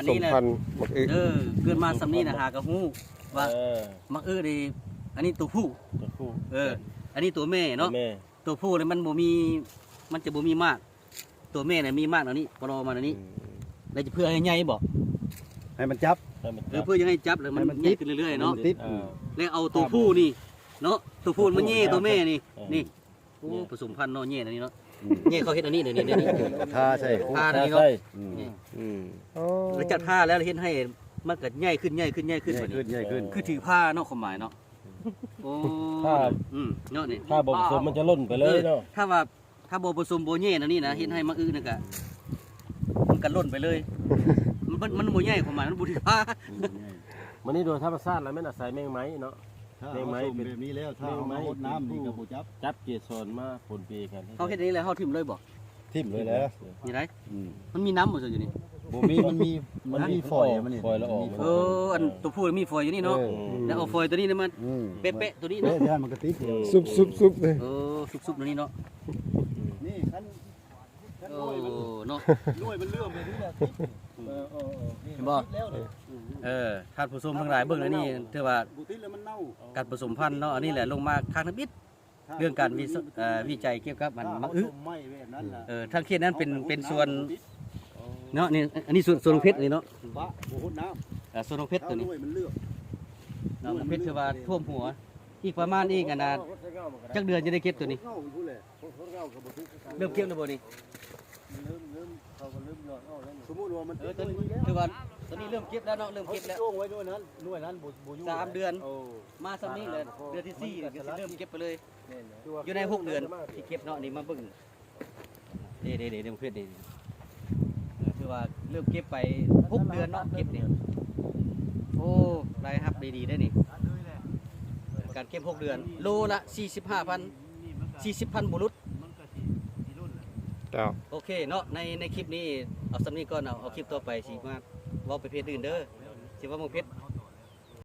อันนี้แหละ พันธุ์มักอึ เกิดมาสำนี้นะหากระหู้ว่ามักดีอันนี้ตัวผู้ ตัวผู้ อันนี้ตัวแม่เนาะ แม่ ตัวผู้เนี่ยมันบ่มีมันจะบ่มีมาก ตัวแม่เนี่ยมีมากอันนี้ปลอมาอันนี้แล้วจะเพื่อให้ใหญ่บ่ ให้มันจับ ให้มัน เพื่อยังให้จับแล้วมันใหญ่ขึ้นเรื่อยๆเนาะ ติด แล้วเอาตัวผู้นี่เนาะตัวผู้มันแย่ตัวแม่นี่โอ้ผสมพันธุ์เนาะแย่อันนี้เนาะแย่เขาเฮ็ดอันนี้เดี๋ยวนี้ ท่าใช่ ท่าอันนี้เนาะ อ๋อ แล้วจัดท่าแล้วเฮ็ดให้มันก็ใหญ่ขึ้น ใหญ่ บัด ขึ้ นี้ นใหญ่ขึ้น คือถือผ้าเนาะความหมายเนาะโอ้เนาะนี่ ถ้าบ่ผสมมันจะล่นไปเลยเนาะ ถ้าบ่ผสมบ่แย่อันนี้นะเฮ็ดให้มักอึนั่นก็มันก็ล่นไปเลยมันบ่ใหญ่ความหมายมันบ่ถือผ้า มันนี่โดยธรรมชาติแล้วแม่นอาศัยแมงไม้เนาะ ถ้าเอาส้มแบบนี้แล้วถ้าเอามาหดน้ำนี่ก็บ่จับ จับเกสรมาปนปีกัน เขาเฮ็ดอันนี้แล้วเฮาทิ่มเลยบ่ ทิ่มเลยแล้ว นี่ได้มันมีน้ำบ่อยู่นี่ บ่มีมันมีฝอยมันนี่ ฝอยละออก อันตัวผู้มีฟอยอยู่นี่เนาะแล้วเอาฟอยตัวนี้มาเป๊ะๆตัวนี้ เด้ เนาะ เดี๋ยวมันก็ติด ซุบเลย ซุบๆตัวนี้เนาะ นี่คัน โอ้เนาะ น้อยมันเลื่อมไปนี่แหละ เห็นบ่ท่านผู้ชมทั้งหลายเบิ่งแล้วนี่ถือว่า บ่ติดแล้วมันเน่า การผสมพันธุ์เนาะอันนี้แหละลงมาข้างน้ำบิดเรื่องการวิจัยเกี่ยวกับมันมักอึ ไม่แบบนั้นล่ะ ทางเขตนั้นเป็นส่วนเนาะนี่อันนี้ส่วนของเพชรนี่เนาะ บะบ่หดน้ำ ส่วนของเพชรตัวนี้ มันเลื่อม เนาะเพชรคือว่าท่วมหัวอีกประมาณอีกอันน่ะจักเดือนจะได้เก็บตัวนี้ เงาอยู่แหละคนเงาก็บ่ติด เริ่มเก็บแล้วบ่นี่ เริ่มเขาก็เริ่มหยอดเอาแล้วสมมุติว่ามัน ตัวนี้คือว่าตัวนี้เริ่มเก็บแล้วเนาะเริ่มเก็บแล้ว ช่วงไว้ด้วยนั้นด้วยนั้นบ่อยู่ 3 เดือน โอ้ มาซ้ำนี้เลยเดือนที่4ก็สิเริ่มเก็บไปเลยอยู่ใน6 เดือนที่เก็บเนาะนี่มาเบิ่งเด้ๆๆเริ่มเพชรนี่คือว่าเริ่มเก็บไป6 เดือนเนาะเก็บนี่โอ้รายรับดีๆได้นี่การเก็บ6 เดือนโลละ 40,000 บุรุษ เจ้า โอเคเนาะในคลิปนี้เอาสำนี้ก่อนเอาคลิปต่อไปสิมาเว้าไปเพจอื่นเด้อสิว่าเมืองเพชร